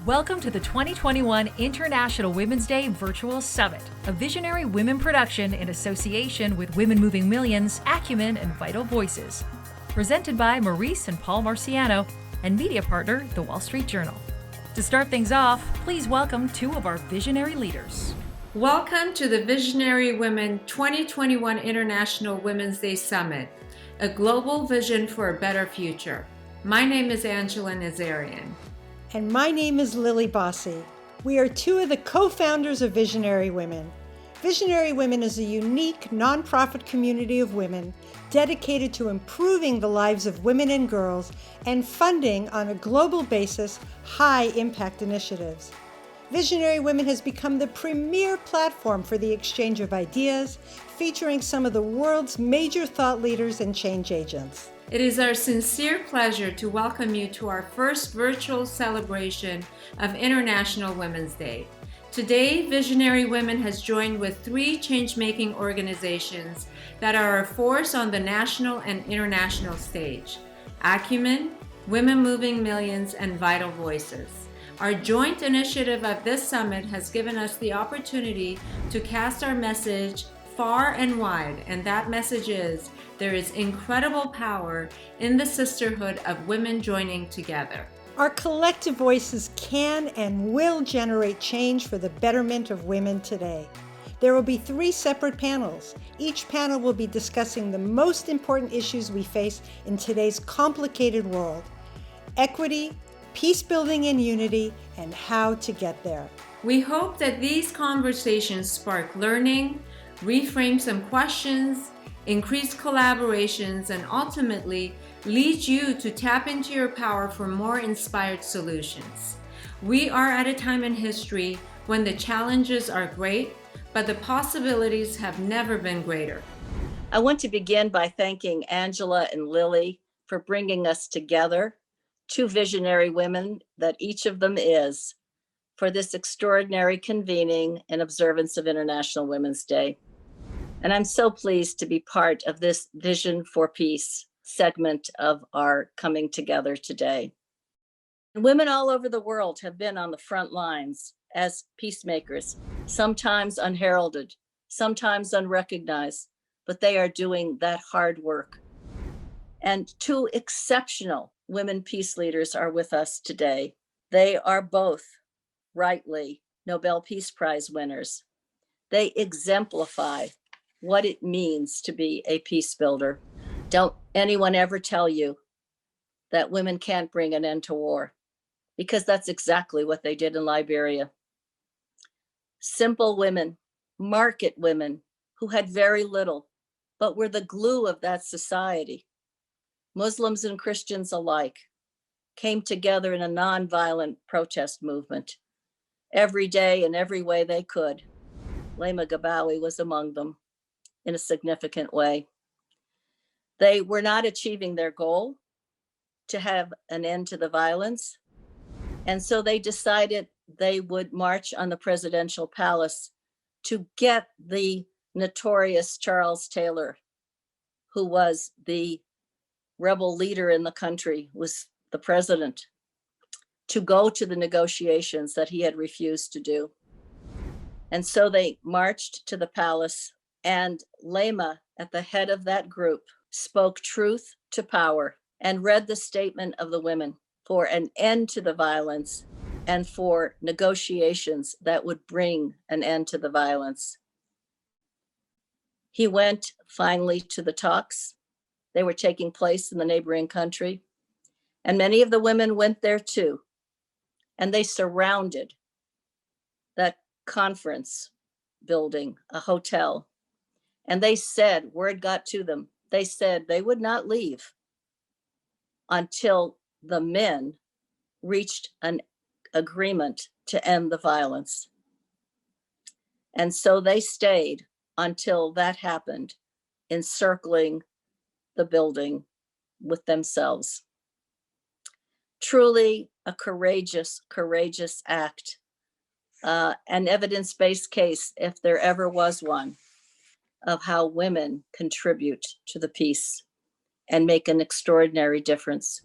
Welcome to the 2021 International Women's Day Virtual Summit, a visionary women production in association with Women Moving Millions, Acumen, and Vital Voices. Presented by Maurice and Paul Marciano and media partner, The Wall Street Journal. To start things off, please welcome two of our visionary leaders. Welcome to the Visionary Women 2021 International Women's Day Summit, a global vision for a better future. My name is Angela Nazarian. And my name is Lily Bossi. We are two of the co-founders of Visionary Women. Visionary Women is a unique nonprofit community of women dedicated to improving the lives of women and girls and funding on a global basis high-impact initiatives. Visionary Women has become the premier platform for the exchange of ideas, featuring some of the world's major thought leaders and change agents. It is our sincere pleasure to welcome you to our first virtual celebration of International Women's Day. Today, Visionary Women has joined with three change-making organizations that are a force on the national and international stage: Acumen, Women Moving Millions, and Vital Voices. Our joint initiative of this summit has given us the opportunity to cast our message far and wide, and that message is: there is incredible power in the sisterhood of women joining together. Our collective voices can and will generate change for the betterment of women today. There will be three separate panels. Each panel will be discussing the most important issues we face in today's complicated world: equity, peace building and unity, and how to get there. We hope that these conversations spark learning, reframe some questions, increase collaborations, and ultimately lead you to tap into your power for more inspired solutions. We are at a time in history when the challenges are great, but the possibilities have never been greater. I want to begin by thanking Angela and Lily for bringing us together, two visionary women that each of them is, for this extraordinary convening and observance of International Women's Day. And I'm so pleased to be part of this Vision for Peace segment of our coming together today. Women all over the world have been on the front lines as peacemakers, sometimes unheralded, sometimes unrecognized, but they are doing that hard work. And two exceptional women peace leaders are with us today. They are both, rightly, Nobel Peace Prize winners. They exemplify what it means to be a peace builder. Don't anyone ever tell you that women can't bring an end to war, because that's exactly what they did in Liberia. Simple women, market women who had very little, but were the glue of that society. Muslims and Christians alike came together in a nonviolent protest movement every day in every way they could. Lema Gabawi was among them in a significant way. They were not achieving their goal to have an end to the violence, and so they decided they would march on the presidential palace to get the notorious Charles Taylor, who was the rebel leader in the country, was the president, to go to the negotiations that he had refused to do. And so they marched to the palace, and Lema, at the head of that group, spoke truth to power and read the statement of the women for an end to the violence and for negotiations that would bring an end to the violence. He went finally to the talks. They were taking place in the neighboring country, and many of the women went there too. And they surrounded that conference building, a hotel. And they said, word got to them, they said they would not leave until the men reached an agreement to end the violence. And so they stayed until that happened, encircling the building with themselves. Truly a courageous, courageous act, an evidence-based case, if there ever was one, of how women contribute to the peace and make an extraordinary difference.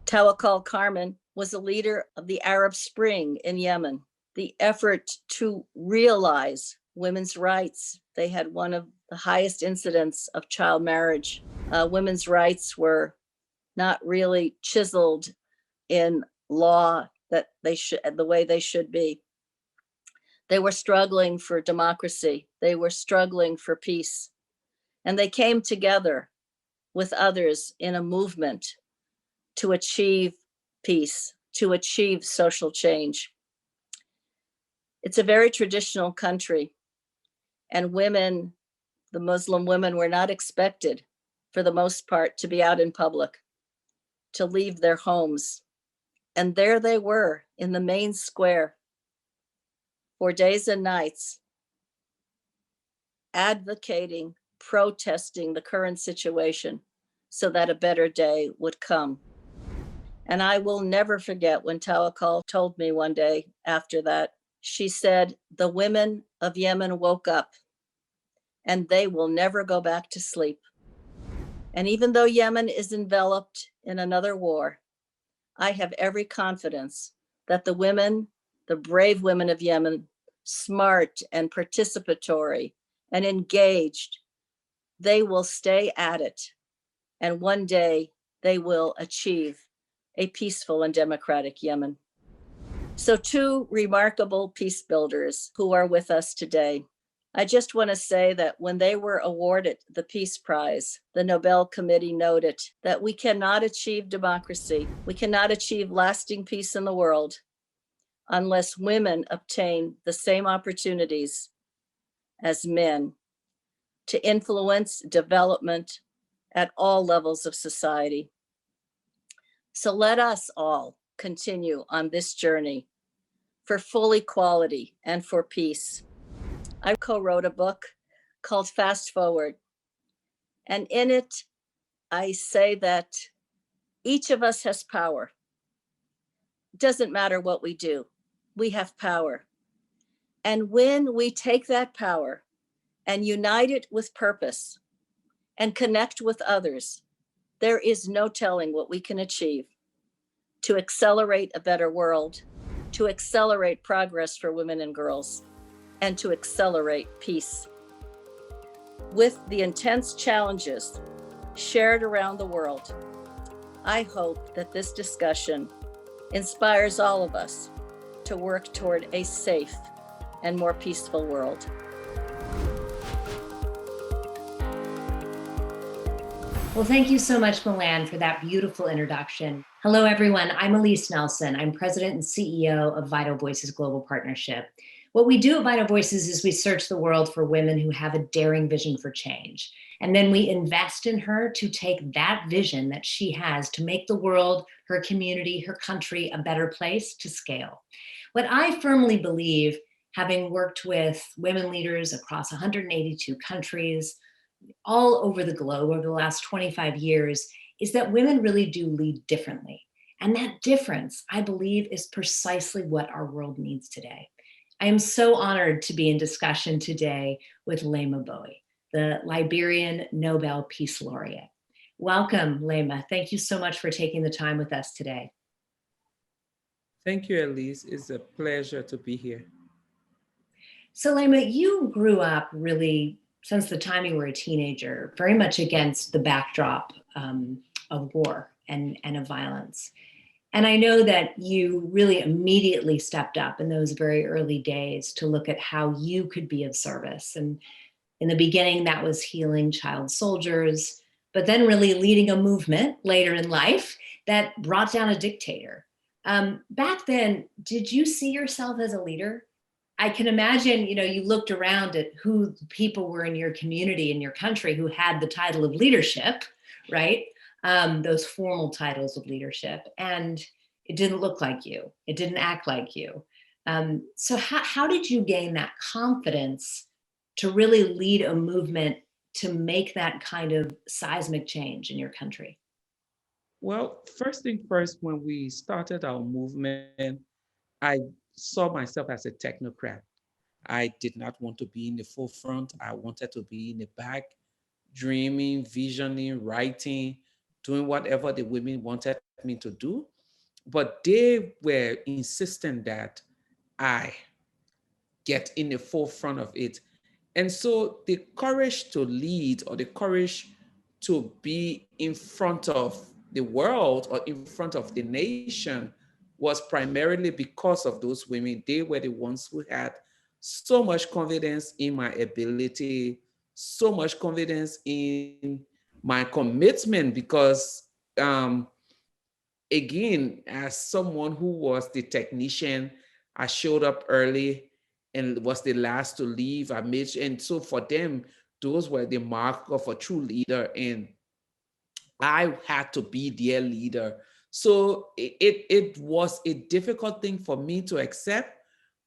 Tawakkol Carmen was a leader of the Arab Spring in Yemen, the effort to realize women's rights. They had one of the highest incidents of child marriage. Women's rights were not really chiseled in law that they should, the way they should be. They were struggling for democracy. They were struggling for peace. And they came together with others in a movement to achieve peace, to achieve social change. It's a very traditional country, and women, the Muslim women, were not expected, for the most part, to be out in public, to leave their homes. And there they were in the main square for days and nights, advocating, protesting the current situation so that a better day would come. And I will never forget when Tawakkol told me one day after that, she said, the women of Yemen woke up and they will never go back to sleep. And even though Yemen is enveloped in another war, I have every confidence that the women, the brave women of Yemen, smart and participatory and engaged, they will stay at it. And one day they will achieve a peaceful and democratic Yemen. So two remarkable peace builders who are with us today. I just want to say that when they were awarded the Peace Prize, the Nobel Committee noted that we cannot achieve democracy, we cannot achieve lasting peace in the world unless women obtain the same opportunities as men to influence development at all levels of society. So let us all continue on this journey for full equality and for peace. I co-wrote a book called Fast Forward. And in it, I say that each of us has power. It doesn't matter what we do, we have power. And when we take that power and unite it with purpose and connect with others, there is no telling what we can achieve to accelerate a better world, to accelerate progress for women and girls, and to accelerate peace. With the intense challenges shared around the world, I hope that this discussion inspires all of us to work toward a safe and more peaceful world. Well, thank you so much, Milan, for that beautiful introduction. Hello, everyone. I'm Elise Nelson. I'm President and CEO of Vital Voices Global Partnership. What we do at Vital Voices is we search the world for women who have a daring vision for change. And then we invest in her to take that vision that she has to make the world, her community, her country a better place to scale. What I firmly believe, having worked with women leaders across 182 countries, all over the globe over the last 25 years, is that women really do lead differently. And that difference, I believe, is precisely what our world needs today. I am so honored to be in discussion today with Lema Bowie, the Liberian Nobel Peace Laureate. Welcome, Lema. Thank you so much for taking the time with us today. Thank you, Elise. It's a pleasure to be here. So Lema, you grew up really, since the time you were a teenager, very much against the backdrop of war and of violence. And I know that you really immediately stepped up in those very early days to look at how you could be of service. And in the beginning, that was healing child soldiers, but then really leading a movement later in life that brought down a dictator. Back then, did you see yourself as a leader? I can imagine, you looked around at who people were in your community, in your country, who had the title of leadership, right? Those formal titles of leadership. And it didn't look like you. It didn't act like you. So how did you gain that confidence to really lead a movement to make that kind of seismic change in your country? Well, first thing first, when we started our movement, I saw myself as a technocrat. I did not want to be in the forefront. I wanted to be in the back, dreaming, visioning, writing, doing whatever the women wanted me to do. but they were insistent that I get in the forefront of it. And so the courage to lead, or the courage to be in front of the world or in front of the nation, was primarily because of those women. They were the ones who had so much confidence in my ability, so much confidence in my commitment, because again, as someone who was the technician, I showed up early and was the last to leave. And so for them, those were the mark of a true leader, and I had to be their leader. So it was a difficult thing for me to accept,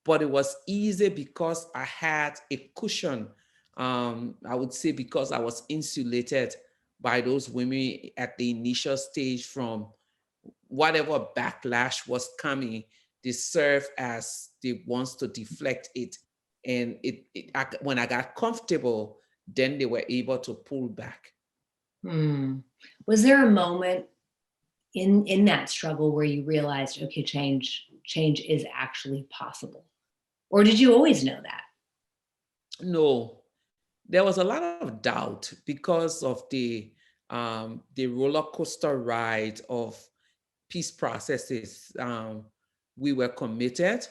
but it was easy because I had a cushion. I would say because I was insulated by those women at the initial stage from whatever backlash was coming. They served as the ones to deflect it. And when I got comfortable, then they were able to pull back. Was there a moment in that struggle where you realized, okay, change is actually possible? Or did you always know that? No, there was a lot of doubt because of the roller coaster ride of peace processes. We were committed,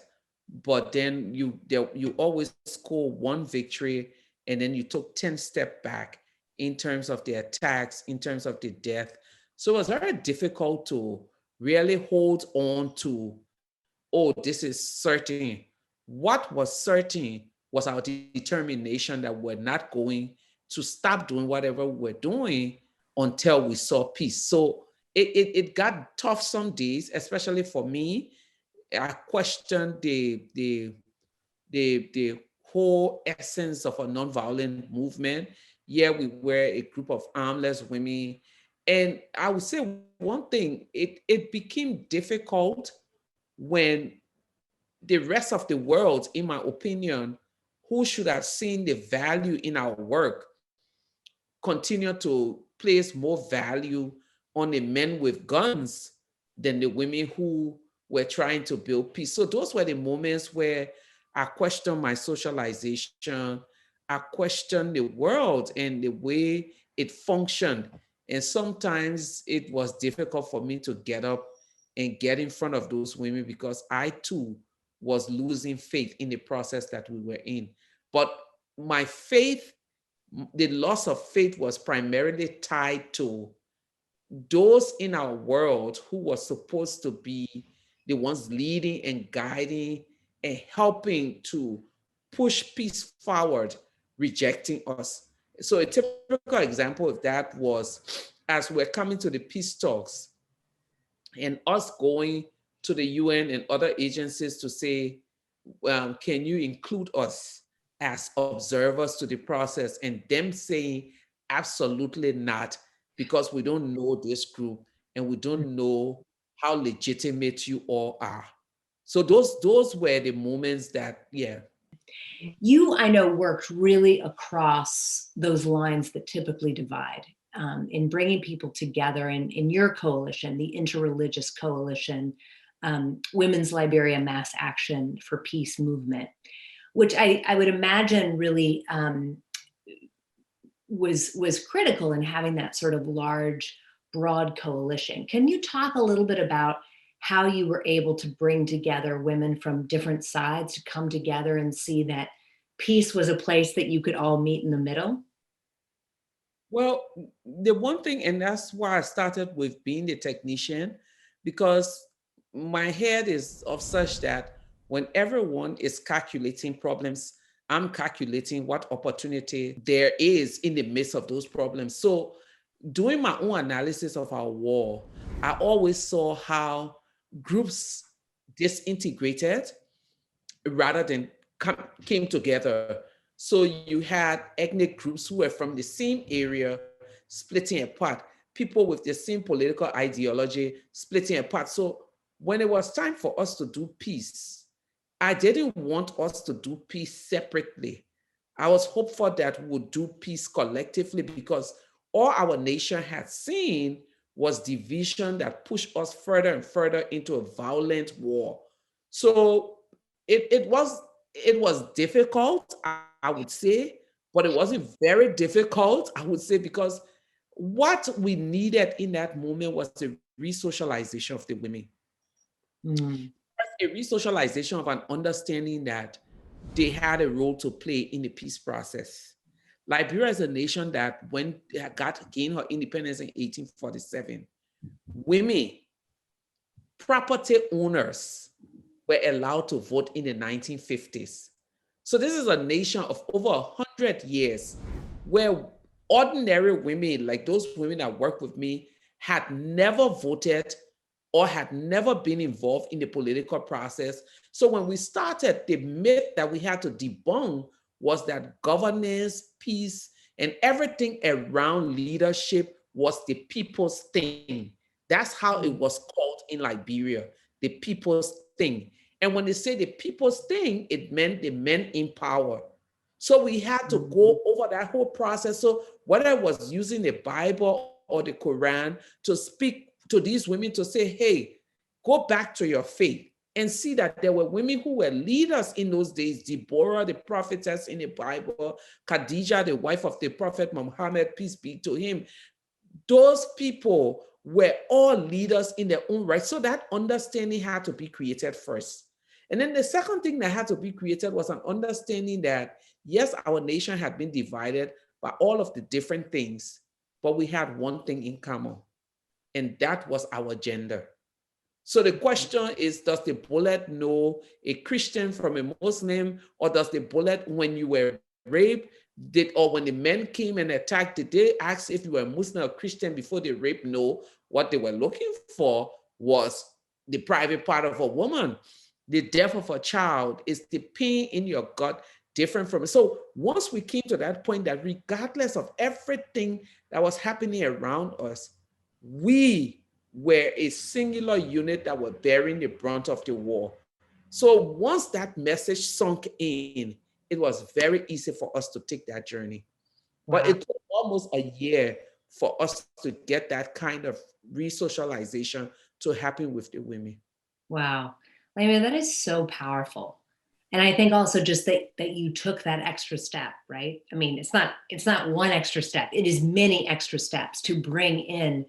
but then you always score one victory, and then you took 10 steps back in terms of the attacks, in terms of the death. So it was very difficult to really hold on to, oh, this is certain. What was certain was our determination that we're not going to stop doing whatever we're doing until we saw peace. So it got tough some days, especially for me. I questioned the whole essence of a nonviolent movement. Yeah, we were a group of armless women. And I would say one thing, it became difficult when the rest of the world, in my opinion, who should have seen the value in our work, continue to place more value on the men with guns than the women who were trying to build peace. So those were the moments where I questioned my socialization. I questioned the world and the way it functioned. And sometimes it was difficult for me to get up and get in front of those women because I too was losing faith in the process that we were in. But my faith, the loss of faith, was primarily tied to those in our world who were supposed to be the ones leading and guiding and helping to push peace forward, rejecting us. So a typical example of that was as we're coming to the peace talks and us going to the UN and other agencies to say, can you include us as observers to the process? And them saying, absolutely not, because we don't know this group and we don't know how legitimate you all are. So those were the moments that, yeah. You, I know, worked really across those lines that typically divide in bringing people together in your coalition, the Interreligious Coalition, Women's Liberia Mass Action for Peace movement, which I would imagine really was critical in having that sort of large, broad coalition. Can you talk a little bit about how you were able to bring together women from different sides to come together and see that peace was a place that you could all meet in the middle? Well, the one thing, and that's why I started with being the technician, because my head is of such that when everyone is calculating problems, I'm calculating what opportunity there is in the midst of those problems. So, doing my own analysis of our war, I always saw how groups disintegrated rather than came together. So you had ethnic groups who were from the same area splitting apart, people with the same political ideology splitting apart. So when it was time for us to do peace, I didn't want us to do peace separately. I was hopeful that we would do peace collectively because all our nation had seen was division that pushed us further and further into a violent war. So it was difficult, I would say, but it wasn't very difficult, I would say, because what we needed in that moment was the re-socialization of the women. Mm. A re-socialization of an understanding that they had a role to play in the peace process. Liberia is a nation that when it gained her independence in 1847, women, property owners, were allowed to vote in the 1950s. So this is a nation of over 100 years where ordinary women, like those women that work with me, had never voted or had never been involved in the political process. So when we started, the myth that we had to debunk was that governance, peace, and everything around leadership was the people's thing. That's how it was called in Liberia, the people's thing. And when they say the people's thing, it meant the men in power. So we had to go over that whole process. So whether it was using the Bible or the Quran to speak to these women to say, hey, go back to your faith and see that there were women who were leaders in those days. Deborah, the prophetess in the Bible, Khadijah, the wife of the prophet Muhammad, peace be to him. Those people were all leaders in their own right. So that understanding had to be created first. And then the second thing that had to be created was an understanding that, yes, our nation had been divided by all of the different things, but we had one thing in common, and that was our gender. So the question is, does the bullet know a Christian from a Muslim, or does the bullet, when you were raped, or when the men came and attacked, did they ask if you were Muslim or Christian before they raped? No. What they were looking for was the private part of a woman. The death of a child is the pain in your gut different from it. So once we came to that point that regardless of everything that was happening around us, we were a singular unit that were bearing the brunt of the war. So once that message sunk in, it was very easy for us to take that journey. But it took almost a year for us to get that kind of re-socialization to happen with the women. Wow. I mean, that is so powerful. And I think also just that you took that extra step, right? I mean, it's not one extra step. It is many extra steps to bring in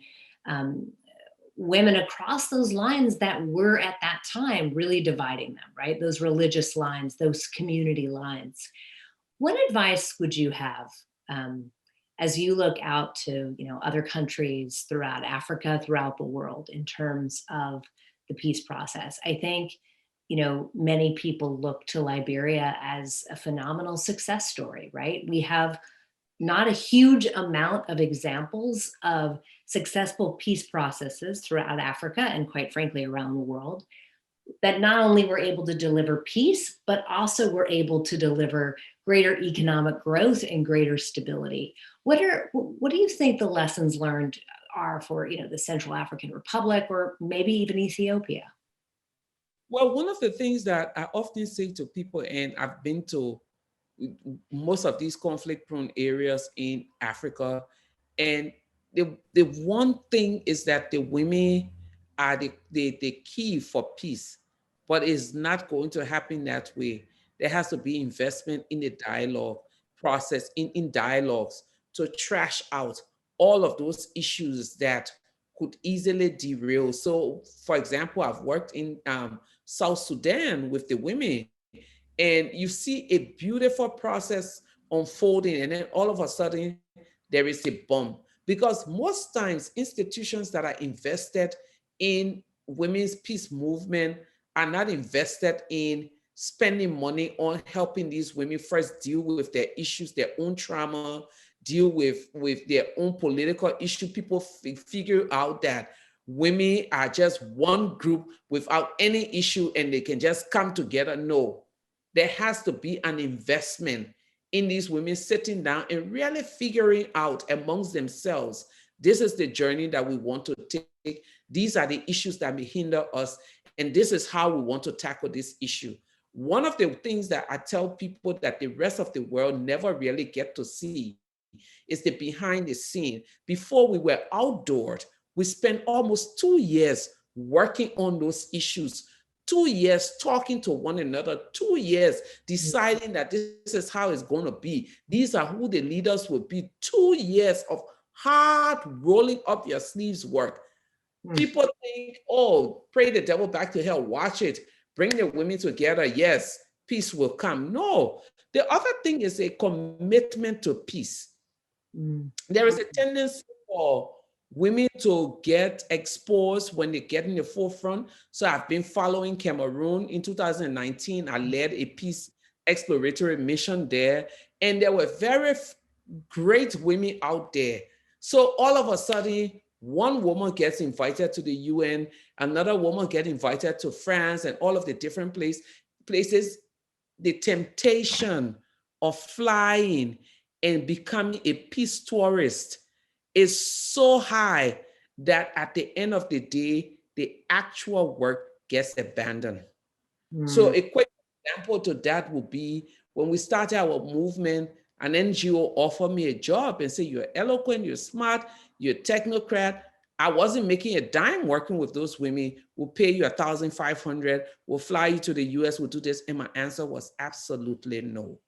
women across those lines that were at that time really dividing them, right? Those religious lines, those community lines. What advice would you have as you look out to, other countries throughout Africa, throughout the world, in terms of the peace process? I think, many people look to Liberia as a phenomenal success story, right? We have not a huge amount of examples of successful peace processes throughout Africa and, quite frankly, around the world, that not only were able to deliver peace, but also were able to deliver greater economic growth and greater stability. What do you think the lessons learned are for, the Central African Republic, or maybe even Ethiopia? Well, one of the things that I often say to people, and I've been to most of these conflict-prone areas in Africa, and the one thing is that the women are the key for peace, but it's not going to happen that way. There has to be investment in the dialogue process, in dialogues, to trash out all of those issues that could easily derail. So, for example, I've worked in South Sudan with the women, and you see a beautiful process unfolding, and then all of a sudden there is a bomb. Because most times institutions that are invested in women's peace movement are not invested in spending money on helping these women first deal with their issues, their own trauma, deal with their own political issue. People figure out that women are just one group without any issue and they can just come together. No, there has to be an investment in these women sitting down and really figuring out amongst themselves, this is the journey that we want to take. These are the issues that may hinder us, and this is how we want to tackle this issue. One of the things that I tell people that the rest of the world never really get to see is the behind the scene. Before we were outdoored, We spent almost 2 years working on those issues, 2 years talking to one another, 2 years deciding that this is how it's going to be. These are who the leaders will be. 2 years of hard rolling up your sleeves work. People think, oh, pray the devil back to hell. Watch it. Bring the women together. Yes, peace will come. No. The other thing is a commitment to peace. There is a tendency for women to get exposed when they get in the forefront. So I've been following Cameroon. In 2019, I led a peace exploratory mission there, and there were very great women out there. So all of a sudden, one woman gets invited to the UN, another woman gets invited to France, and all of the different places. The temptation of flying and becoming a peace tourist is so high that at the end of the day, the actual work gets abandoned. So a quick example to that would be when we started our movement, an NGO offered me a job and said, you're eloquent, you're smart, you're a technocrat. I wasn't making a dime working with those women. We'll pay you $1,500. We'll fly you to the US. We'll do this. And my answer was absolutely no.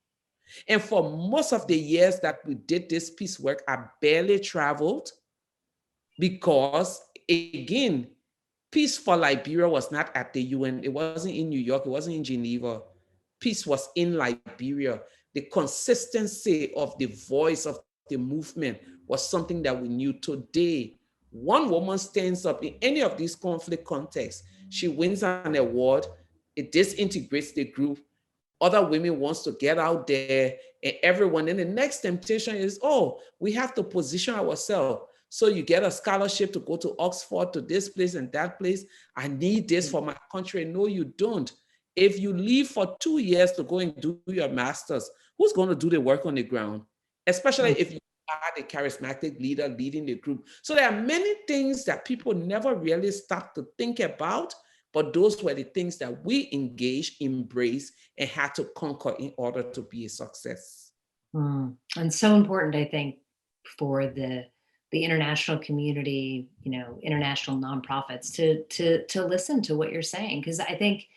And for most of the years that we did this peace work, I barely traveled because, again, peace for Liberia was not at the UN. It wasn't in New York. It wasn't in Geneva. Peace was in Liberia. The consistency of the voice of the movement was something that we knew. Today, one woman stands up in any of these conflict contexts. She wins an award. It disintegrates the group. Other women wants to get out there, and everyone. And the next temptation is, oh, we have to position ourselves. So you get a scholarship to go to Oxford, to this place and that place. I need this for my country. No, you don't. If you leave for 2 years to go and do your master's, who's going to do the work on the ground? Especially if you are the charismatic leader leading the group. So there are many things that people never really stop to think about, but those were the things that we engaged, embraced, and had to conquer in order to be a success. And so important, I think, for the international community, international nonprofits to listen to what you're saying, because I think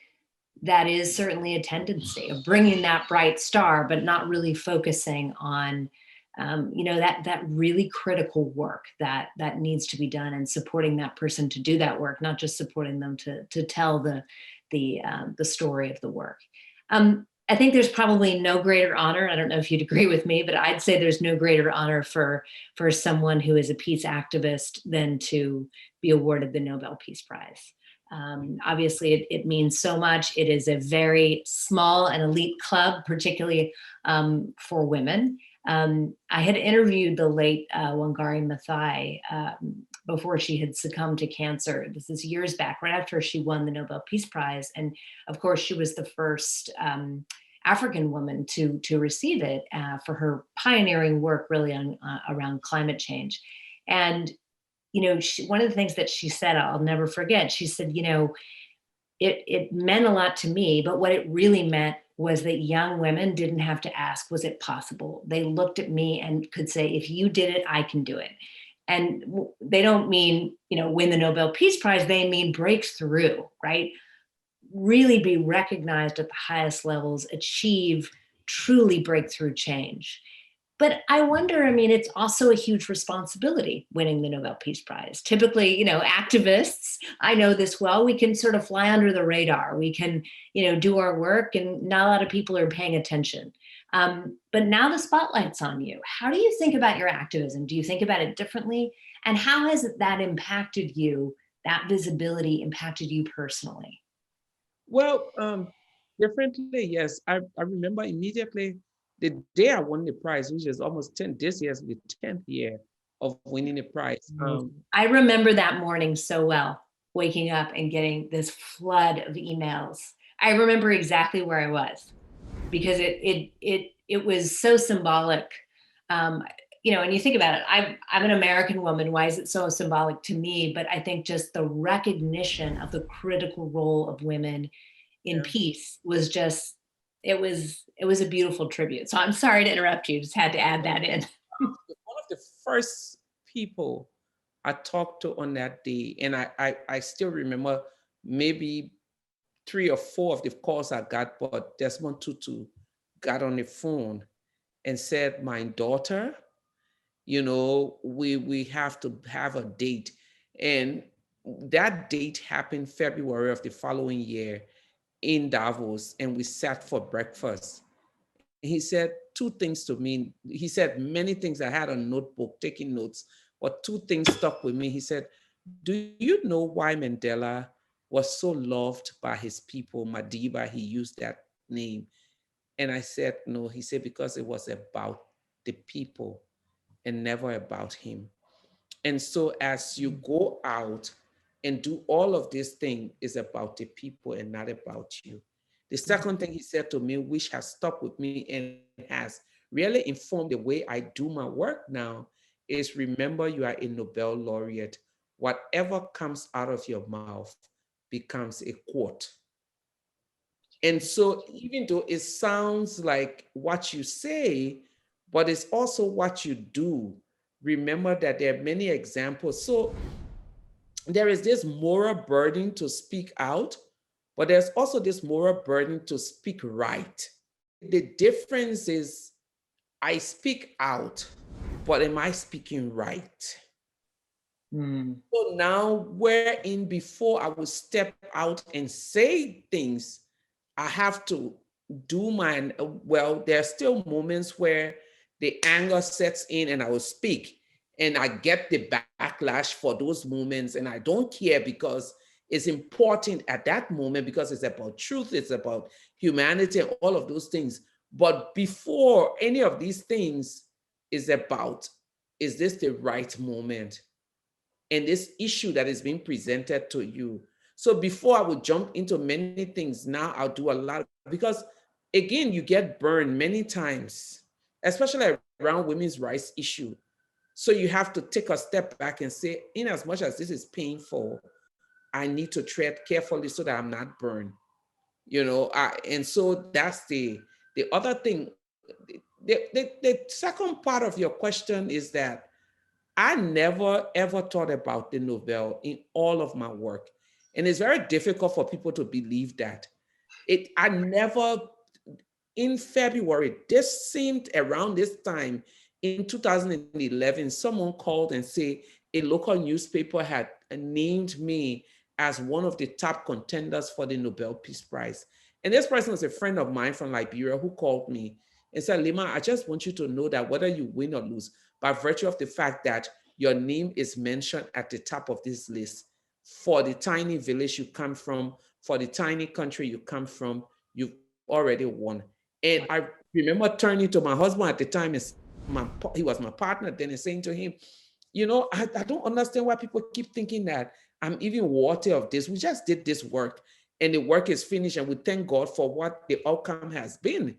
that is certainly a tendency of bringing that bright star, but not really focusing on, that really critical work that needs to be done, and supporting that person to do that work, not just supporting them to tell the story of the work. I think there's probably no greater honor. I don't know if you'd agree with me, but I'd say there's no greater honor for someone who is a peace activist than to be awarded the Nobel Peace Prize. Obviously, it means so much. It is a very small and elite club, particularly for women. I had interviewed the late Wangari Maathai before she had succumbed to cancer. This is years back, right after she won the Nobel Peace Prize. And of course, she was the first African woman to receive it for her pioneering work really on around climate change. And one of the things that she said, I'll never forget, she said, it meant a lot to me, but what it really meant was that young women didn't have to ask, was it possible? They looked at me and could say, if you did it, I can do it. And they don't mean, win the Nobel Peace Prize, they mean break through, right? Really be recognized at the highest levels, achieve truly breakthrough change. But I wonder, it's also a huge responsibility winning the Nobel Peace Prize. Typically, activists, I know this well, we can sort of fly under the radar. We can, do our work and not a lot of people are paying attention. But now the spotlight's on you. How do you think about your activism? Do you think about it differently? And how has that impacted you, that visibility impacted you personally? Well, differently, yes. I remember immediately the day I won the prize, which is almost 10, this year's the 10th year of winning the prize. I remember that morning so well, waking up and getting this flood of emails. I remember exactly where I was because it was so symbolic. And you think about it, I'm an American woman. Why is it so symbolic to me? But I think just the recognition of the critical role of women in peace was just, it was a beautiful tribute. So I'm sorry to interrupt you. Just had to add that in. One of the first people I talked to on that day, and I still remember maybe 3 or 4 of the calls I got, but Desmond Tutu got on the phone and said, my daughter, we have to have a date. And that date happened February of the following year in Davos, and we sat for breakfast. He said 2 things to me. He said many things. I had a notebook taking notes, but 2 things stuck with me. He said, do you know why Mandela was so loved by his people? Madiba, he used that name. And I said, no. He said, because it was about the people and never about him. And so as you go out and do all of this thing, is about the people and not about you. The second thing he said to me, which has stuck with me and has really informed the way I do my work now, is remember you are a Nobel laureate. Whatever comes out of your mouth becomes a quote. And so even though it sounds like what you say, but it's also what you do, remember that there are many examples. So there is this moral burden to speak out, but there's also this moral burden to speak right. The difference is I speak out, but am I speaking right? So now, wherein before I would step out and say things, I have to do mine. Well, there are still moments where the anger sets in and I will speak, and I get the backlash for those moments, and I don't care because it's important at that moment because it's about truth, it's about humanity, and all of those things. But before any of these things is about, is this the right moment? And this issue that is being presented to you. So before I would jump into many things, now I'll do a lot because again, you get burned many times, especially around women's rights issue. So you have to take a step back and say, in as much as this is painful, I need to tread carefully so that I'm not burned. And so that's the other thing. The second part of your question is that I never ever thought about the Nobel in all of my work. And it's very difficult for people to believe that. I never, in February, this seemed around this time in 2011, someone called and said a local newspaper had named me as one of the top contenders for the Nobel Peace Prize. And this person was a friend of mine from Liberia who called me and said, Lima, I just want you to know that whether you win or lose, by virtue of the fact that your name is mentioned at the top of this list, for the tiny village you come from, for the tiny country you come from, you've already won. And I remember turning to my husband at the time, and he was my partner then, and saying to him, I don't understand why people keep thinking that I'm even worthy of this. We just did this work and the work is finished, and we thank God for what the outcome has been.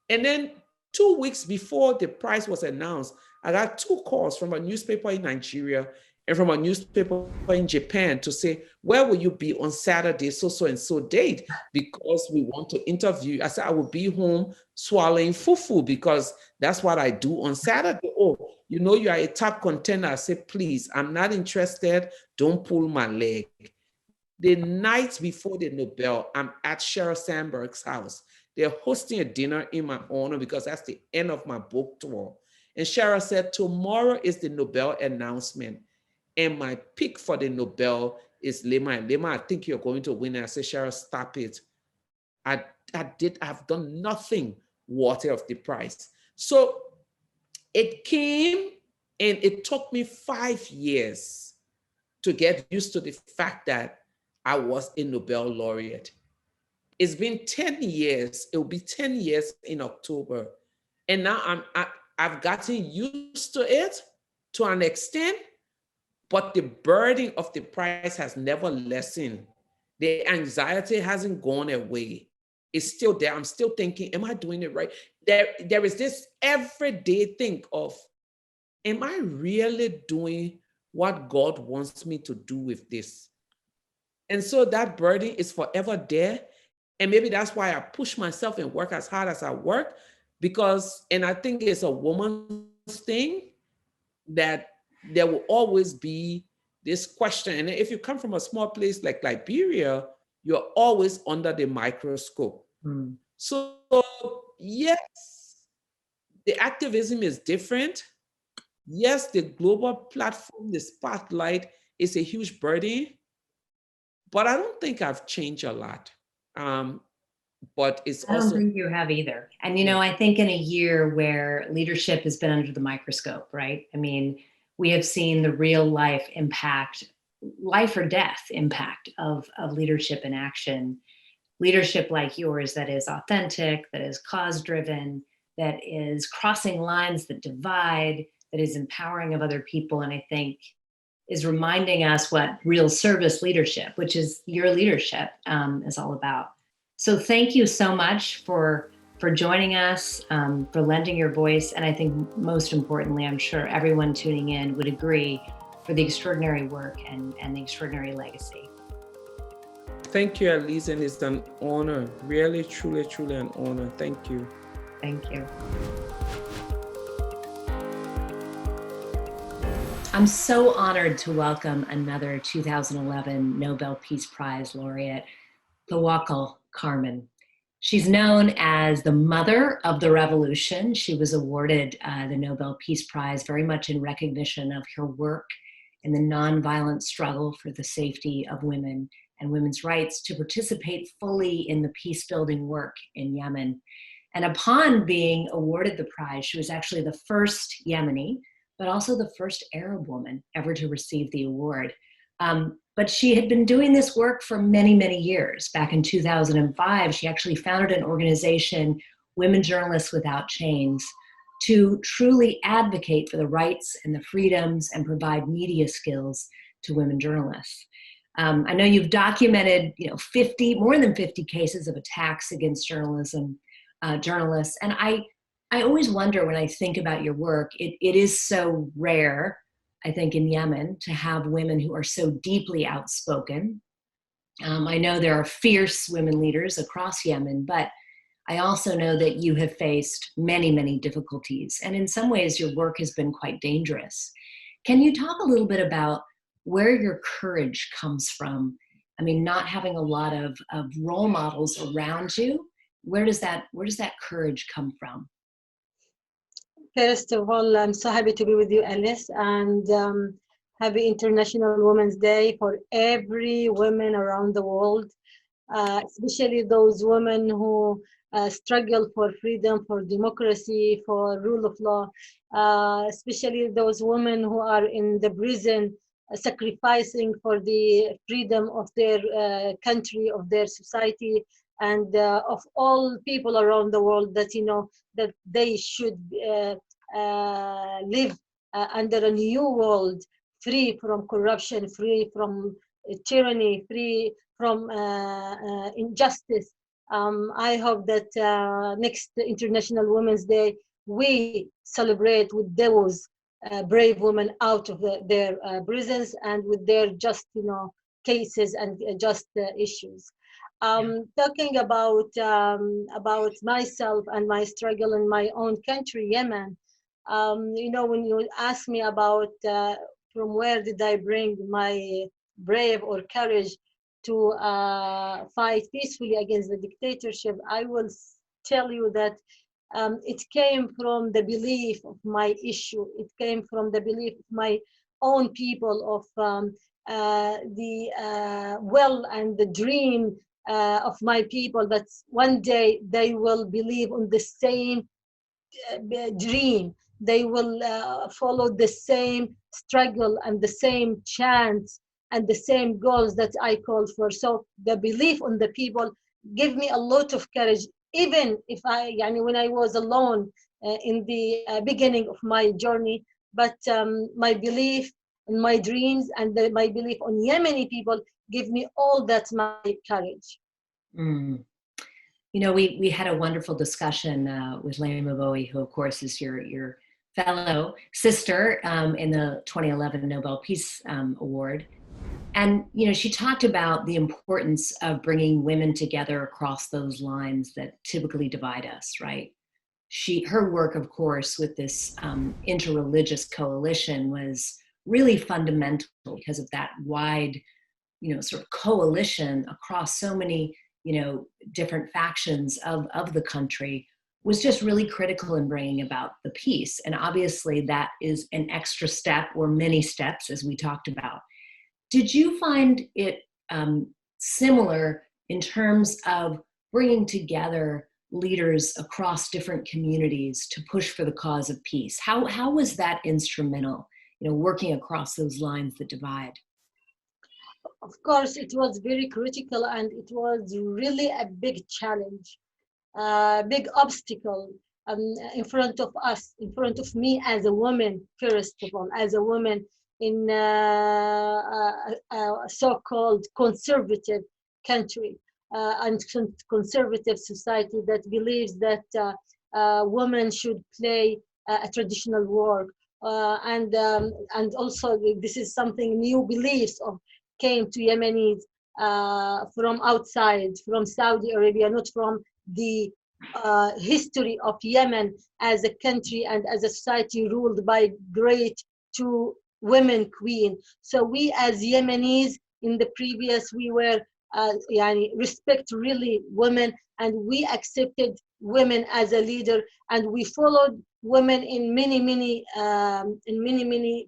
And then 2 weeks before the prize was announced, I got 2 calls from a newspaper in Nigeria and from a newspaper in Japan to say, where will you be on Saturday, so and so date? Because we want to interview. I said, I will be home swallowing fufu because that's what I do on Saturday. Oh, you are a top contender. I said, please, I'm not interested. Don't pull my leg. The night before the Nobel, I'm at Sheryl Sandberg's house. They're hosting a dinner in my honor because that's the end of my book tour. And Sheryl said, tomorrow is the Nobel announcement. And my pick for the Nobel is Lima. And Lima, I think you're going to win. And I said, Sheryl, stop it. I've done nothing worthy of the prize. So it came, and it took me 5 years to get used to the fact that I was a Nobel laureate. It's been 10 years. It will be 10 years in October. And now I've gotten used to it to an extent, but the burden of the price has never lessened. The anxiety hasn't gone away. It's still there. I'm still thinking, am I doing it right? There is this everyday thing of, am I really doing what God wants me to do with this? And so that burden is forever there. And maybe that's why I push myself and work as hard as I work, because, and I think it's a woman's thing, that there will always be this question, and if you come from a small place like Liberia, you're always under the microscope. So yes, the activism is different. Yes, the global platform, the spotlight is a huge burden, but I don't think I've changed a lot. But it's I don't also, think you have either. And, you know, I think in a year where leadership has been under the microscope, right? I mean, we have seen the real life impact, life or death impact of leadership in action. Leadership like yours that is authentic, that is cause driven, that is crossing lines that divide, that is empowering of other people. And I think is reminding us what real service leadership, which is your leadership, is all about. So thank you so much for joining us, for lending your voice. And I think most importantly, I'm sure everyone tuning in would agree, for the extraordinary work and the extraordinary legacy. thank you, Elise, and it's an honor, really, truly, truly an honor. Thank you. Thank you. I'm so honored to welcome another 2011 Nobel Peace Prize laureate, Tawakkol Karman. She's known as the mother of the revolution. She was awarded the Nobel Peace Prize very much in recognition of her work in the nonviolent struggle for the safety of women and women's rights to participate fully in the peace-building work in Yemen. And upon being awarded the prize, she was actually the first Yemeni, but also the first Arab woman ever to receive the award. But she had been doing this work for many, many years. Back in 2005, she actually founded an organization, Women Journalists Without Chains, to truly advocate for the rights and the freedoms and provide media skills to women journalists. I know you've documented, more than 50 cases of attacks against journalists. And I always wonder when I think about your work, it is so rare, I think, in Yemen to have women who are so deeply outspoken. I know there are fierce women leaders across Yemen, but I also know that you have faced many, many difficulties. And in some ways, your work has been quite dangerous. Can you talk a little bit about where your courage comes from? I mean, not having a lot of role models around you. Where does that courage come from? First of all, I'm so happy to be with you, Alice, and happy International Women's Day for every woman around the world, especially those women who struggle for freedom, for democracy, for rule of law, especially those women who are in the prison, sacrificing for the freedom of their country, of their society, and of all people around the world, that that they should live under a new world, free from corruption, free from tyranny, free from injustice. I hope that next International Women's Day, we celebrate with those brave women out of their prisons and with their just, cases and just issues. Talking about myself and my struggle in my own country, Yemen, when you ask me about from where did I bring my brave or courage to fight peacefully against the dictatorship, I will tell you that it came from the belief of my issue. It came from the belief of my own people, of the will and the dream of my people, that one day they will believe on the same dream. They will follow the same struggle and the same chants and the same goals that I called for. So the belief on the people gave me a lot of courage, even if when I was alone in the beginning of my journey. But my belief in my dreams and my belief on Yemeni people give me all that my courage. Mm. We had a wonderful discussion with Laima Bowie, who of course is your fellow sister in the 2011 Nobel Peace Award. And, she talked about the importance of bringing women together across those lines that typically divide us, right? Her work, of course, with this Interreligious Coalition was really fundamental because of that wide, sort of coalition across so many, different factions of the country, was just really critical in bringing about the peace. And obviously that is an extra step, or many steps, as we talked about. Did you find it similar in terms of bringing together leaders across different communities to push for the cause of peace? How was that instrumental, working across those lines that divide? Of course, it was very critical, and it was really a big challenge, big obstacle in front of us, in front of me as a woman, first of all, as a woman in a so-called conservative country and conservative society that believes that women should play a traditional role. And also this is something, new beliefs came to Yemenis from outside, from Saudi Arabia, not from the history of Yemen as a country and as a society ruled by great two women queen. So we as Yemenis in the previous, we were respect really women, and we accepted women as a leader, and we followed women in many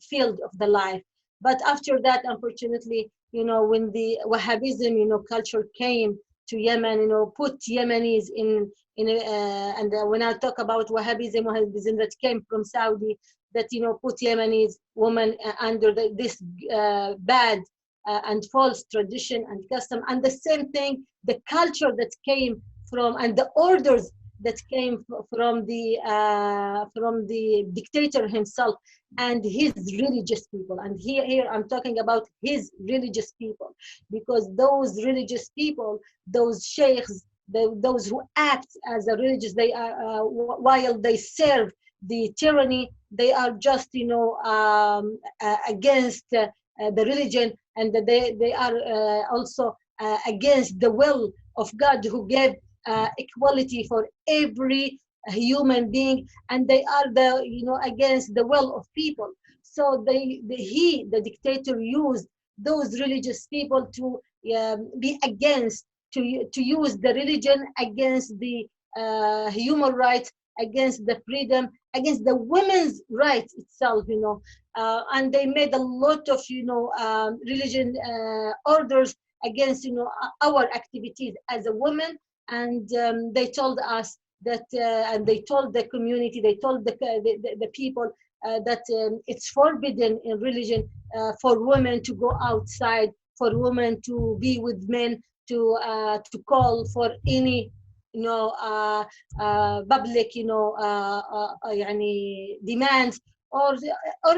fields of the life. But after that, unfortunately, when the Wahhabism, culture came to Yemen, put Yemenis and when I talk about Wahhabism that came from Saudi, that, put Yemenis women under this bad and false tradition and custom. And the same thing, the culture that came from, and the orders that came from the dictator himself and his religious people. And here I'm talking about his religious people, because those religious people, those sheikhs, those who act as a religious, they are while they serve the tyranny, they are just against the religion, and they are also against the will of God, who gave equality for every human being, and they are against the will of people. So the dictator used those religious people to be against, to use the religion against the human rights, against the freedom, against the women's rights itself, and they made a lot of religion orders against our activities as a woman. And they told us that, and they told the community, they told the people that it's forbidden in religion for women to go outside, for women to be with men, to call for any public demands, or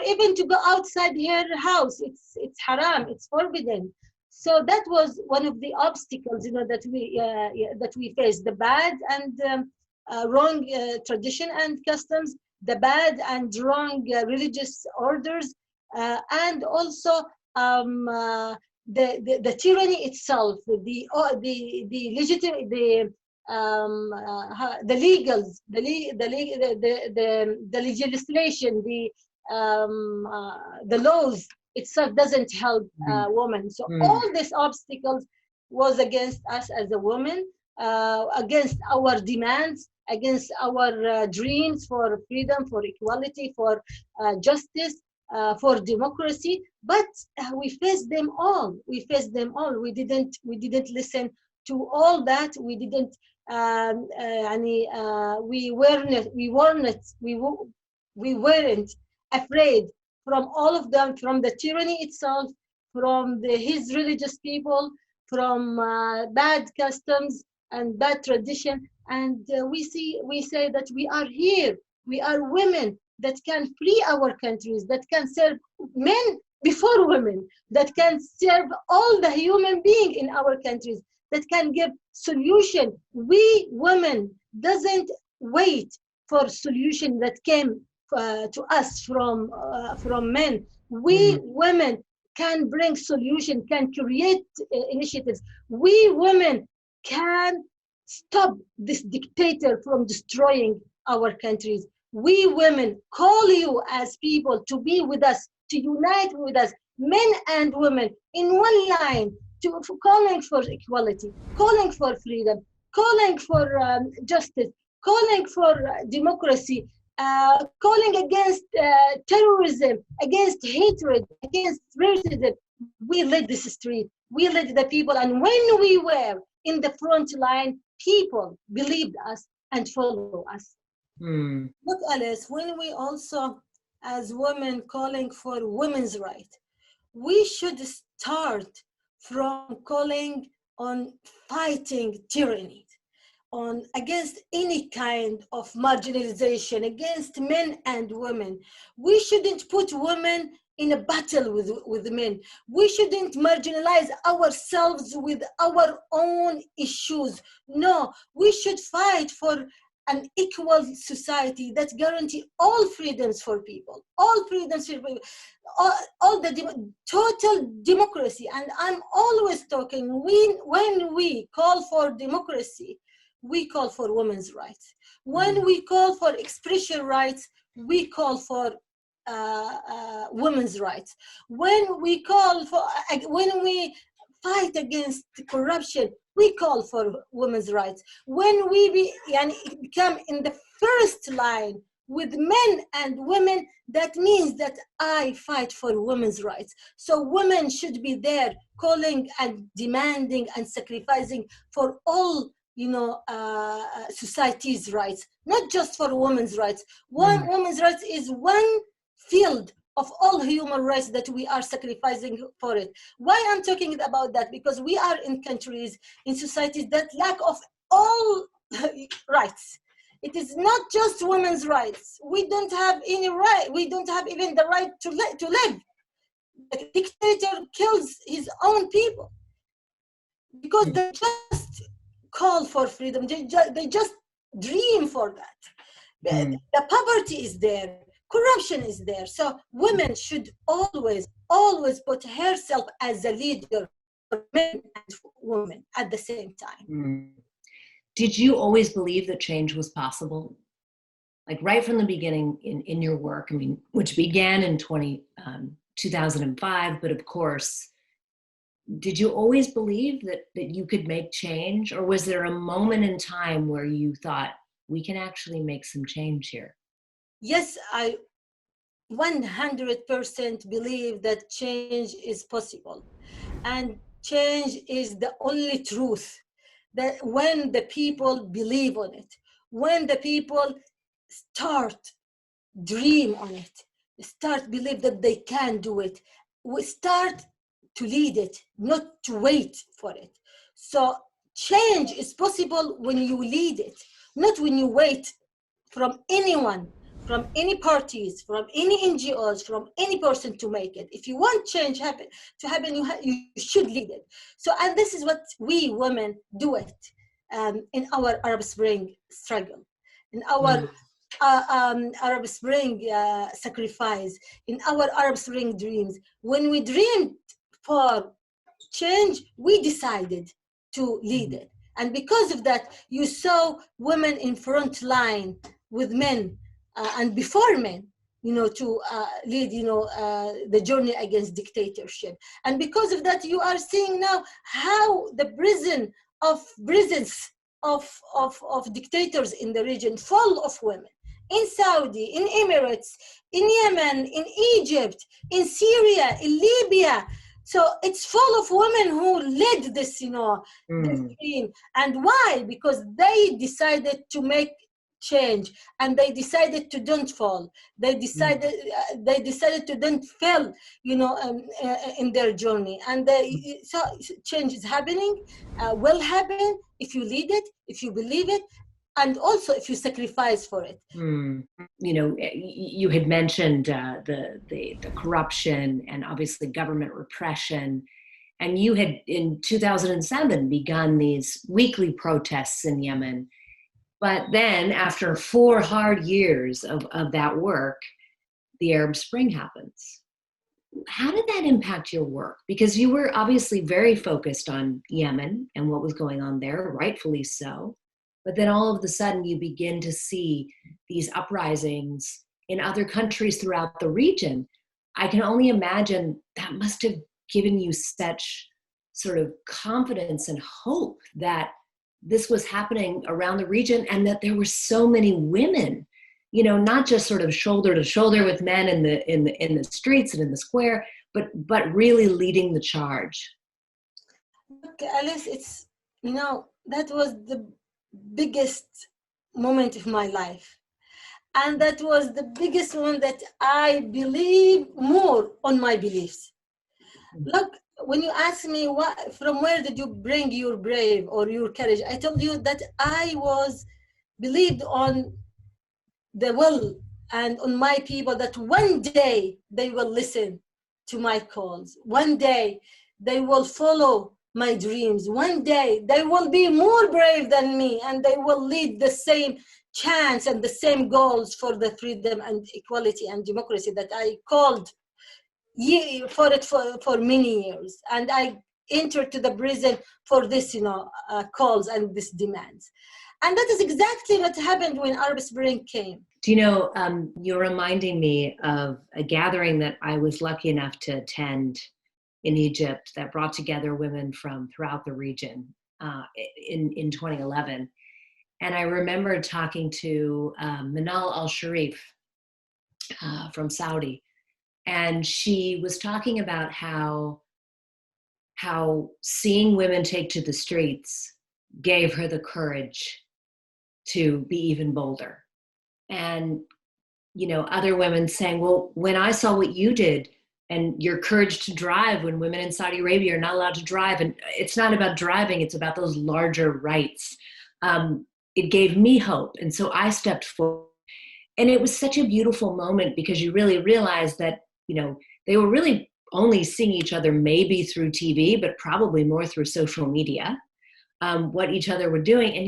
even to go outside her house. It's haram, it's forbidden. So that was one of the obstacles, that we faced: the bad and wrong tradition and customs, the bad and wrong religious orders, and also the tyranny itself, the legitimate, the legals, the legislation, the laws itself doesn't help women. So all these obstacles was against us as a woman, against our demands, against our dreams for freedom, for equality, for justice, for democracy. But we faced them all. We didn't listen to all that. We didn't. We weren't afraid from all of them, from the tyranny itself, from his religious people, from bad customs and bad tradition. And we say that we are here. We are women that can free our countries, that can serve men before women, that can serve all the human beings in our countries, that can give solution. We women doesn't wait for solution that came to us from men. We women can bring solution, can create initiatives. We women can stop this dictator from destroying our countries. We women call you as people to be with us to unite with us, men and women, in one line, calling for equality, calling for freedom, calling for justice, calling for democracy, calling against terrorism, against hatred, against racism. We led this street, we led the people, and when we were in the front line, people believed us and followed us. Look, Alice, when we also, as women, calling for women's rights, we should start from calling on fighting tyranny, on against any kind of marginalization, against men and women. We shouldn't put women in a battle with men. We shouldn't marginalize ourselves with our own issues. No, we should fight for an equal society that guarantee all freedoms for people, all freedoms for people, all the total democracy. And I'm always talking, when we call for democracy, we call for women's rights. When we call for expression rights, we call for women's rights. When we fight against corruption, we call for women's rights. When we become in the first line with men and women, that means that I fight for women's rights. So women should be there calling and demanding and sacrificing for all society's rights, not just for women's rights. Women's rights is one field of all human rights that we are sacrificing for it. Why I'm talking about that? Because we are in countries, in societies that lack of all rights. It is not just women's rights. We don't have any right. We don't have even the right to live. The dictator kills his own people because they just call for freedom. They just dream for that. The poverty is there. Corruption is there. So women should always put herself as a leader for men and women at the same time. Did you always believe that change was possible? Like right from the beginning in your work, I mean, which began in 2005, but of course, did you always believe that you could make change? Or was there a moment in time where you thought, we can actually make some change here? Yes, I 100% believe that change is possible. And change is the only truth. That when the people believe on it, when the people start dream on it, start believe that they can do it, we start to lead it, not to wait for it. So change is possible when you lead it, not when you wait from anyone, from any parties, from any NGOs, from any person to make it. If you want change to happen, you should lead it. So, and this is what we women do it in our Arab Spring struggle, in our Arab Spring sacrifice, in our Arab Spring dreams. When we dreamed for change, we decided to lead it. And because of that, you saw women in front line with men and before men, to lead, the journey against dictatorship. And because of that, you are seeing now how the prisons of dictators in the region full of women. In Saudi, in Emirates, in Yemen, in Egypt, in Syria, in Libya. So it's full of women who led this, this dream. And why? Because they decided to make change, and they decided to don't fall. They decided to don't fail, in their journey. And so change is happening, will happen if you lead it, if you believe it, and also if you sacrifice for it. You had mentioned the corruption and obviously government repression, and you had in 2007 begun these weekly protests in Yemen. But then after 4 hard years of that work, the Arab Spring happens. How did that impact your work? Because you were obviously very focused on Yemen and what was going on there, rightfully so. But then all of a sudden you begin to see these uprisings in other countries throughout the region. I can only imagine that must have given you such sort of confidence and hope that this was happening around the region, and that there were so many women, not just sort of shoulder to shoulder with men in the streets and in the square, but really leading the charge. Look, Alice, it's, that was the biggest moment of my life. And that was the biggest one that I believe more on my beliefs. Look, when you ask me from where did you bring your brave or your courage, I told you that I believed on the will and on my people, that one day they will listen to my calls. One day they will follow my dreams. One day they will be more brave than me, and they will lead the same chance and the same goals for the freedom and equality and democracy that I called for many years. And I entered to the prison for this, calls and these demands. And that is exactly what happened when Arab Spring came. Do you know, you're reminding me of a gathering that I was lucky enough to attend in Egypt that brought together women from throughout the region in 2011. And I remember talking to Manal al-Sharif from Saudi. And she was talking about how seeing women take to the streets gave her the courage to be even bolder. And, other women saying, well, when I saw what you did and your courage to drive when women in Saudi Arabia are not allowed to drive, and it's not about driving, it's about those larger rights. It gave me hope. And so I stepped forward. And it was such a beautiful moment, because you really realized that, they were really only seeing each other maybe through TV, but probably more through social media, what each other were doing. And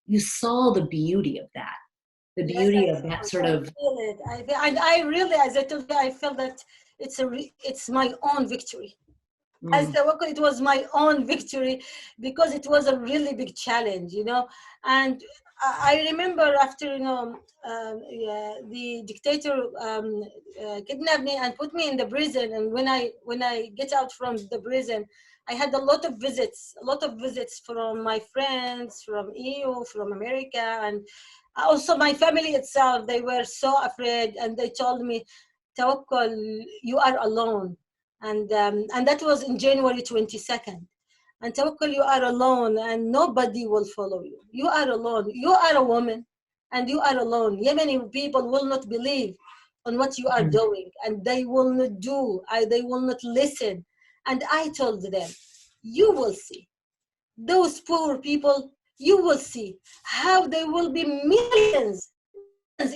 you saw the beauty of that, the beauty of that sort of. I really, as I told you, I felt that it's my own victory. As Tawakkul, it was my own victory, because it was a really big challenge, and I remember after, the dictator kidnapped me and put me in the prison. And when I get out from the prison, I had a lot of visits from my friends, from EU, from America, and also my family itself. They were so afraid, and they told me, Tawakkul, you are alone. And that was in January 22nd. And Tawakkul, you are alone, and nobody will follow you. You are alone. You are a woman, and you are alone. Yemeni people will not believe on what you are doing, and they will not they will not listen. And I told them, you will see. Those poor people, you will see how there will be millions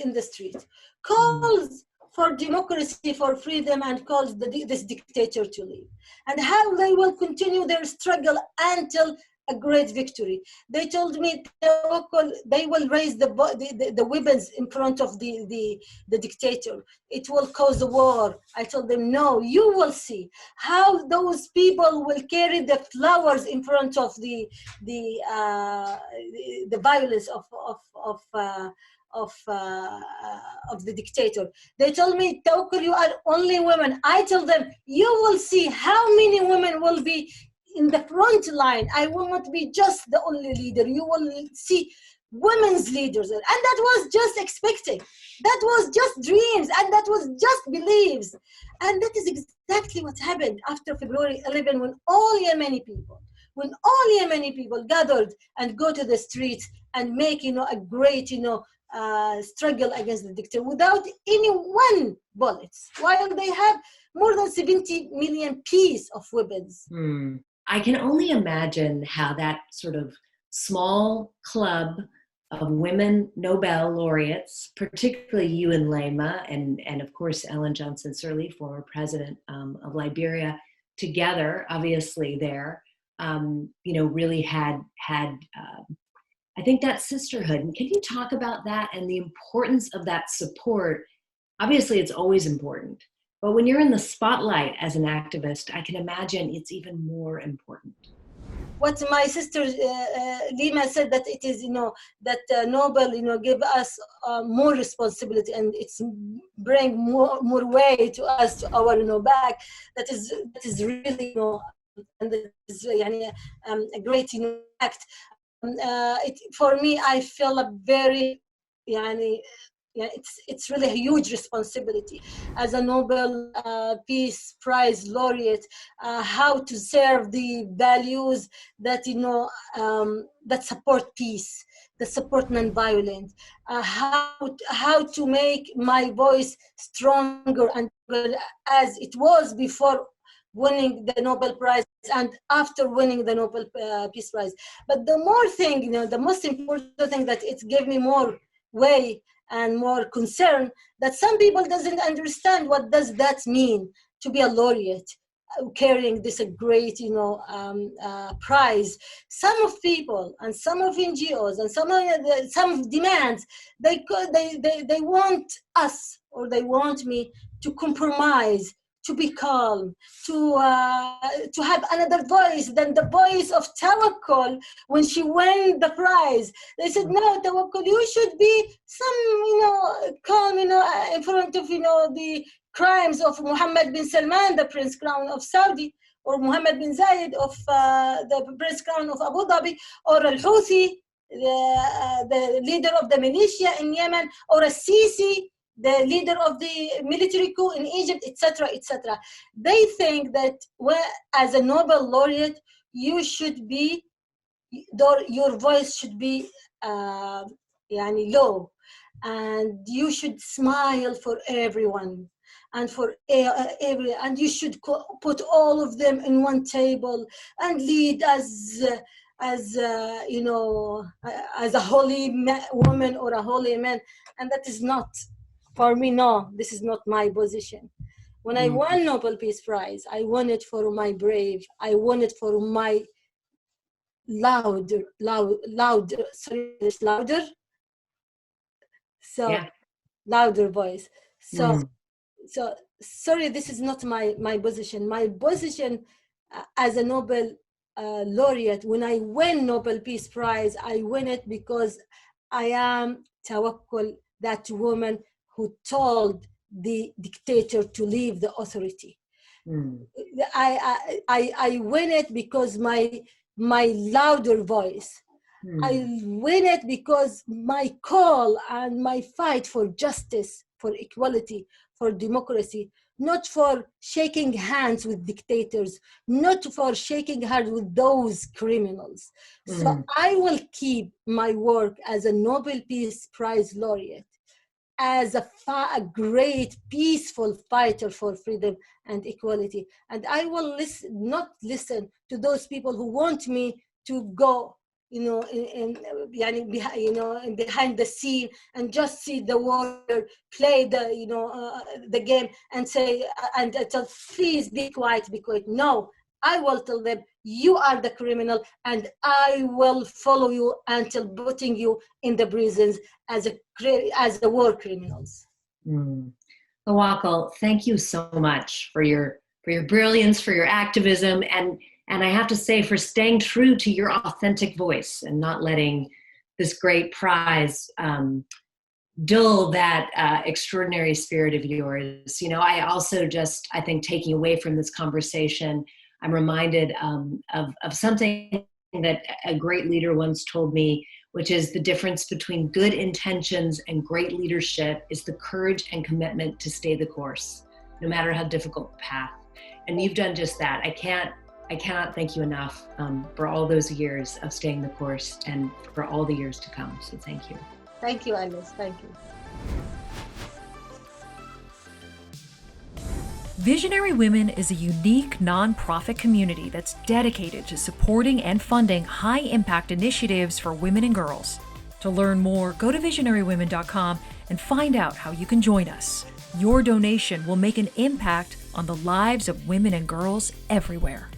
in the street. Calls for democracy, for freedom, and calls this dictator to leave. And how they will continue their struggle until a great victory. They told me they will raise the weapons in front of the dictator. It will cause a war. I told them, no, you will see how those people will carry the flowers in front of the violence of the dictator. They told me, Tawakkul, you are only women. I told them, you will see how many women will be in the front line. I will not be just the only leader. You will see women's leaders. And that was just expecting. That was just dreams. And that was just beliefs. And that is exactly what happened after February 11, when all Yemeni people gathered and go to the streets and make, a great, struggle against the dictator without any one bullets, while they have more than 70 million pieces of weapons. I can only imagine how that sort of small club of women Nobel laureates, particularly you and Lema, and of course Ellen Johnson Sirleaf, former president of Liberia, together, obviously there, really had I think that sisterhood. And can you talk about that and the importance of that support? Obviously, it's always important, but when you're in the spotlight as an activist, I can imagine it's even more important. what my sister Lima said, that it is, that Nobel, give us more responsibility, and it's bring more weight to us, to our, back. That is really, and that is a great, act. For me, I feel a very, it's really a huge responsibility as a Nobel Peace Prize laureate, how to serve the values that, that support peace, that support nonviolence, how to make my voice stronger and as it was before winning the Nobel Prize and after winning the Nobel Peace Prize. But the more thing, the most important thing, that it gave me more way and more concern, that some people doesn't understand what does that mean to be a laureate, carrying this great, prize. Some of people and some of NGOs and some demands, they want us, or they want me to compromise, to be calm, to have another voice than the voice of Tawakkul when she won the prize. They said, no, Tawakkul, you should be some, calm, in front of, the crimes of Mohammed bin Salman, the Prince Crown of Saudi, or Mohammed bin Zayed of the Prince Crown of Abu Dhabi, or Al-Houthi, the leader of the militia in Yemen, or Al-Sisi, the leader of the military coup in Egypt, etc., etc. They think that as a Nobel laureate, you should be, your voice should be low, and you should smile for everyone, and for and you should put all of them in one table and lead as a holy woman or a holy man. And that is not, for me, no, this is not my position. When I won Nobel Peace Prize, I won it for my brave. I won it for my louder. So yeah. Louder voice. So sorry, this is not my position. My position as a Nobel laureate, when I win Nobel Peace Prize, I win it because I am Tawakkul, that woman who told the dictator to leave the authority. I win it because my louder voice. I win it because my call and my fight for justice, for equality, for democracy, not for shaking hands with dictators, not for shaking hands with those criminals. So I will keep my work as a Nobel Peace Prize laureate, as a great peaceful fighter for freedom and equality. And I will not listen to those people who want me to go, behind the scene and just see the warrior play the game and say, and tell, please be quiet, be quiet. No, I will tell them, you are the criminal, and I will follow you until putting you in the prisons as the war criminals. Tawakkul, thank you so much for your brilliance, for your activism, and I have to say, for staying true to your authentic voice and not letting this great prize dull that extraordinary spirit of yours. I also I think taking away from this conversation, I'm reminded of something that a great leader once told me, which is the difference between good intentions and great leadership is the courage and commitment to stay the course, no matter how difficult the path. And you've done just that. I cannot thank you enough for all those years of staying the course and for all the years to come. So thank you. Thank you, Alice. Thank you. Visionary Women is a unique nonprofit community that's dedicated to supporting and funding high-impact initiatives for women and girls. To learn more, go to visionarywomen.com and find out how you can join us. Your donation will make an impact on the lives of women and girls everywhere.